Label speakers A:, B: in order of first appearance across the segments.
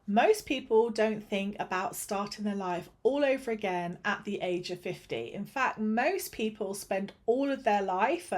A: Most people don't think about starting their life all over again at the age of 50. In fact, most people spend all of their life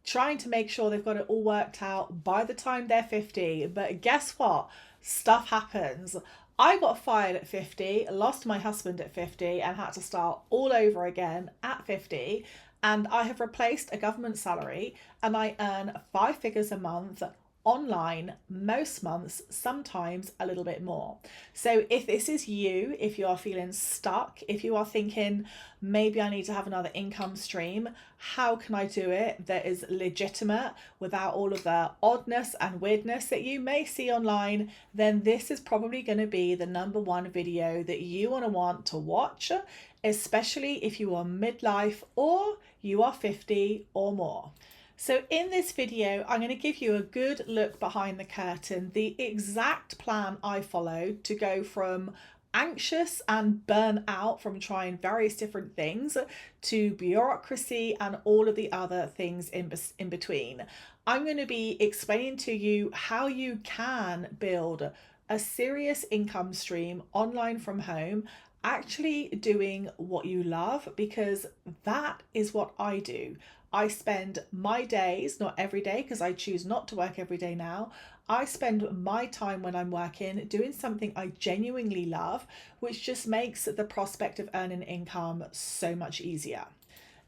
A: trying to make sure they've got it all worked out by the time they're 50. But guess what? Stuff happens. I got fired at 50, lost my husband at 50, and had to start all over again at 50. And I have replaced a government salary and I earn five figures a month online most months, sometimes a little bit more. So if this is you, if you are feeling stuck, if you are thinking maybe I need to have another income stream, how can I do it that is legitimate without all of the oddness and weirdness that you may see online, then this is probably going to be the number one video that you want to watch, especially if you are midlife or you are 50 or more. So in this video, I'm going to give you a good look behind the curtain, the exact plan I followed to go from anxious and burn out from trying various different things to bureaucracy and all of the other things in between. I'm going to be explaining to you how you can build a serious income stream online from home, actually doing what you love, because that is what I do. I spend my days, not every day because I choose not to work every day now. I spend my time when I'm working doing something I genuinely love, which just makes the prospect of earning income so much easier.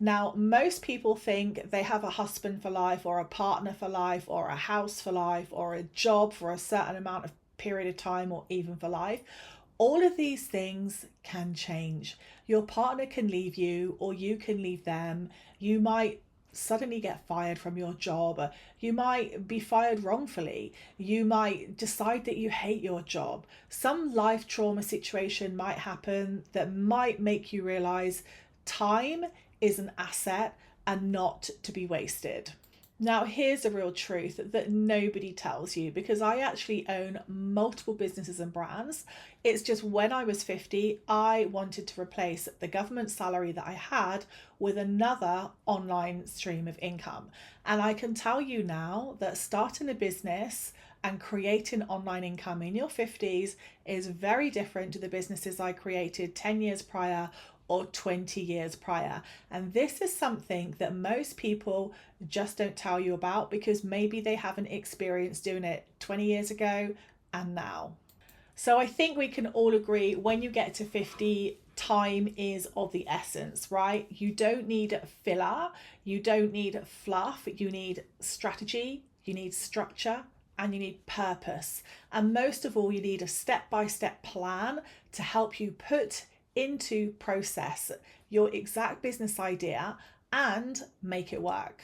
A: Now, most people think they have a husband for life or a partner for life or a house for life or a job for a certain amount of period of time or even for life. All of these things can change. Your partner can leave you or you can leave them. You might suddenly get fired from your job. You might be fired wrongfully. You might decide that you hate your job. Some life trauma situation might happen that might make you realize time is an asset and not to be wasted. Now, here's the real truth that nobody tells you, because I actually own multiple businesses and brands. It's just when I was 50, I wanted to replace the government salary that I had with another online stream of income. And I can tell you now that starting a business and creating online income in your 50s is very different to the businesses I created 10 years prior or 20 years prior. And this is something that most people just don't tell you about because maybe they haven't experienced doing it 20 years ago and now. So I think we can all agree when you get to 50, time is of the essence, right? You don't need filler, you don't need fluff, you need strategy, you need structure, and you need purpose. And most of all, you need a step-by-step plan to help you put into process your exact business idea and make it work.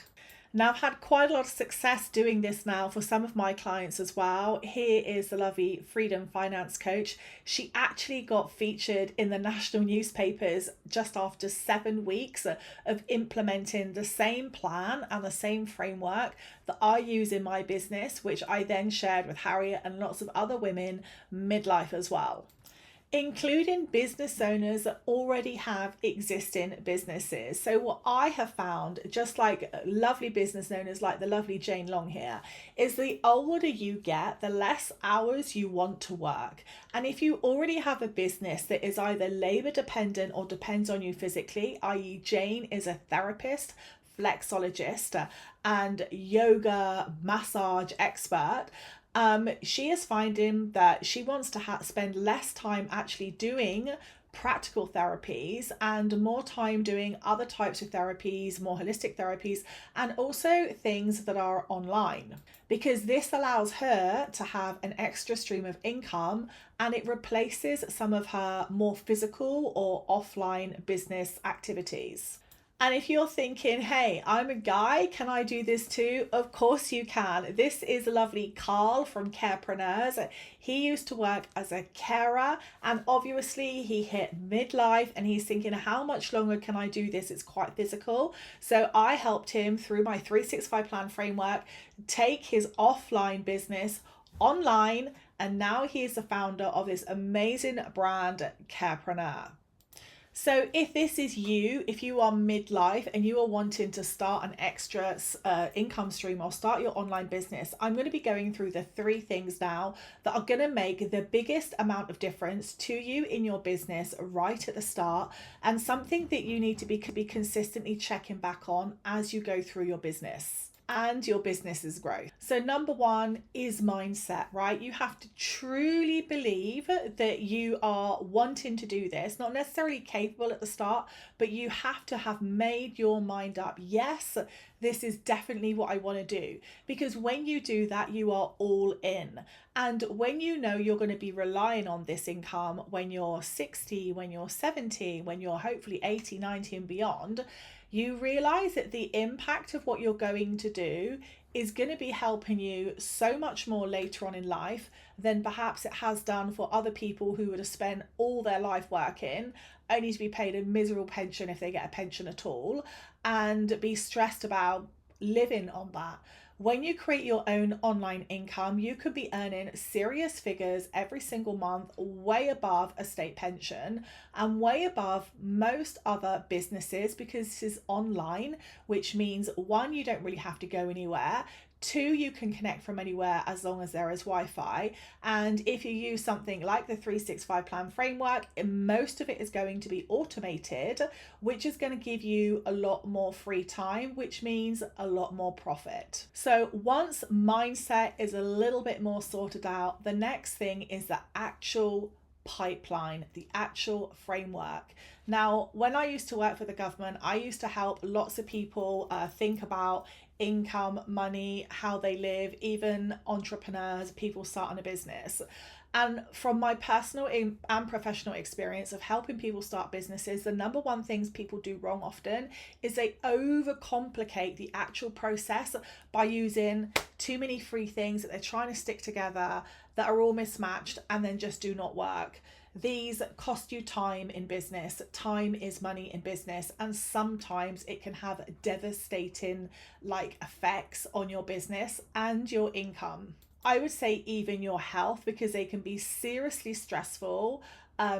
A: Now, I've had quite a lot of success doing this now for some of my clients as well. Here is the lovely Freedom Finance Coach. She actually got featured in the national newspapers just after 7 weeks of implementing the same plan and the same framework that I use in my business, which I then shared with Harriet and lots of other women midlife as well, including business owners that already have existing businesses. So what I have found, just like lovely business owners like the lovely Jane Long here, is the older you get, the less hours you want to work. And if you already have a business that is either labor dependent or depends on you physically, i.e. Jane is a therapist, flexologist, and yoga massage expert, she is finding that she wants to spend less time actually doing practical therapies and more time doing other types of therapies, more holistic therapies, and also things that are online, because this allows her to have an extra stream of income and it replaces some of her more physical or offline business activities. And if you're thinking, hey, I'm a guy, can I do this too? Of course you can. This is lovely Carl from Carepreneurs. He used to work as a carer and obviously he hit midlife and he's thinking, how much longer can I do this? It's quite physical. So I helped him through my 365 plan framework take his offline business online, and now he is the founder of this amazing brand, Carepreneur. So if this is you, if you are midlife and you are wanting to start an extra income stream or start your online business, I'm going to be going through the 3 things now that are going to make the biggest amount of difference to you in your business right at the start, and something that you need to be consistently checking back on as you go through your business and your business's growth. So number 1 is mindset, right? You have to truly believe that you are wanting to do this, not necessarily capable at the start, but you have to have made your mind up. Yes, this is definitely what I want to do, because when you do that, you are all in. And when you know you're going to be relying on this income when you're 60, when you're 70, when you're hopefully 80, 90 and beyond, you realize that the impact of what you're going to do is going to be helping you so much more later on in life than perhaps it has done for other people who would have spent all their life working, only to be paid a miserable pension if they get a pension at all, and be stressed about living on that. When you create your own online income, you could be earning serious figures every single month, way above a state pension and way above most other businesses, because this is online, which means 1, you don't really have to go anywhere. 2, you can connect from anywhere as long as there is Wi-Fi. And if you use something like the 365 plan framework, most of it is going to be automated, which is going to give you a lot more free time, which means a lot more profit. So once mindset is a little bit more sorted out, the next thing is the actual pipeline, the actual framework. Now, when I used to work for the government, I used to help lots of people think about income, money, how they live, even entrepreneurs, people starting a business. And from my personal and professional experience of helping people start businesses, the number 1 things people do wrong often is they overcomplicate the actual process by using too many free things that they're trying to stick together that are all mismatched and then just do not work. These cost you time in business. Time is money in business, and sometimes it can have devastating effects on your business and your income. I would say even your health, because they can be seriously stressful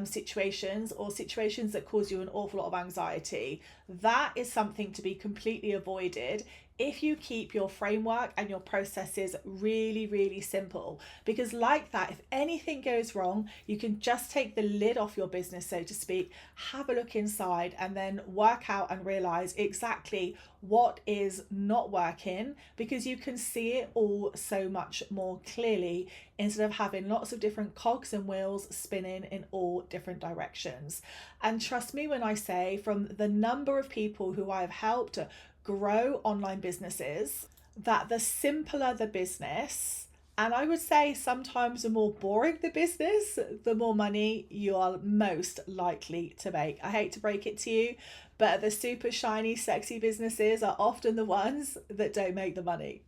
A: situations, or situations that cause you an awful lot of anxiety. That is something to be completely avoided if you keep your framework and your processes really, really simple. Because like that, if anything goes wrong, you can just take the lid off your business, so to speak, have a look inside, and then work out and realize exactly what is not working, because you can see it all so much more clearly instead of having lots of different cogs and wheels spinning in all different directions. And trust me when I say, from the number of people who I've helped grow online businesses, that the simpler the business, and I would say sometimes the more boring the business, the more money you are most likely to make. I hate to break it to you, but the super shiny, sexy businesses are often the ones that don't make the money.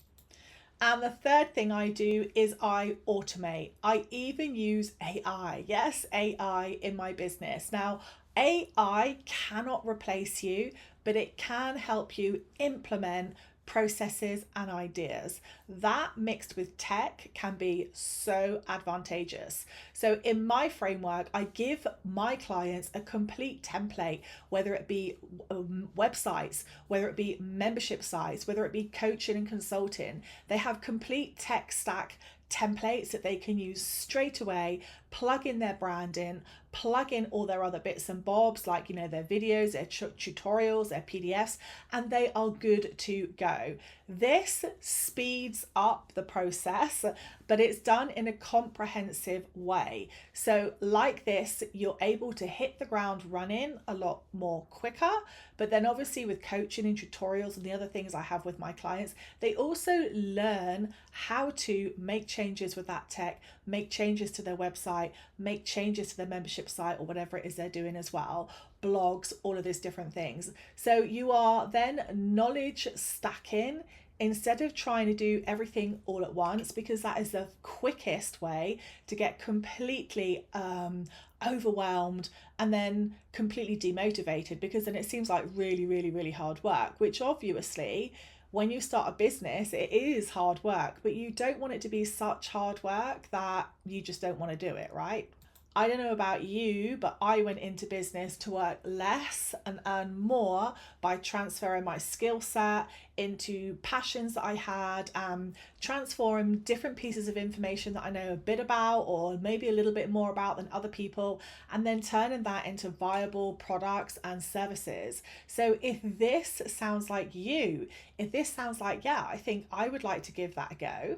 A: And the 3rd thing I do is I automate. I even use AI. Yes, AI in my business. Now, AI cannot replace you, but it can help you implement processes and ideas. That mixed with tech can be so advantageous. So in my framework, I give my clients a complete template, whether it be websites, whether it be membership sites, whether it be coaching and consulting. They have complete tech stack templates that they can use straight away, plug in their branding, plug in all their other bits and bobs, like their videos, their tutorials, their PDFs, and they are good to go. This speeds up the process, but it's done in a comprehensive way. So like this, you're able to hit the ground running a lot more quicker. But then obviously with coaching and tutorials and the other things I have with my clients, they also learn how to make changes with that tech, make changes to their website, make changes to their membership site, or whatever it is they're doing as well, blogs, all of these different things. So you are then knowledge stacking instead of trying to do everything all at once, because that is the quickest way to get completely overwhelmed and then completely demotivated, because then it seems like really, really, really hard work, which obviously when you start a business, it is hard work, but you don't want it to be such hard work that you just don't want to do it, right? I don't know about you, but I went into business to work less and earn more by transferring my skill set into passions that I had, transform different pieces of information that I know a bit about or maybe a little bit more about than other people, and then turning that into viable products and services. So if this sounds like you, if this sounds like, yeah, I think I would like to give that a go,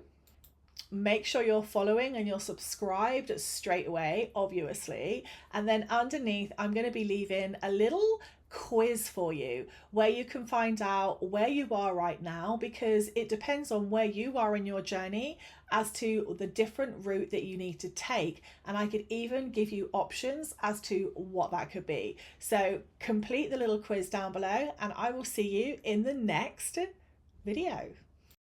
A: make sure you're following and you're subscribed straight away, obviously. And then underneath, I'm going to be leaving a little quiz for you where you can find out where you are right now, because it depends on where you are in your journey as to the different route that you need to take. And I could even give you options as to what that could be. So complete the little quiz down below, and I will see you in the next video.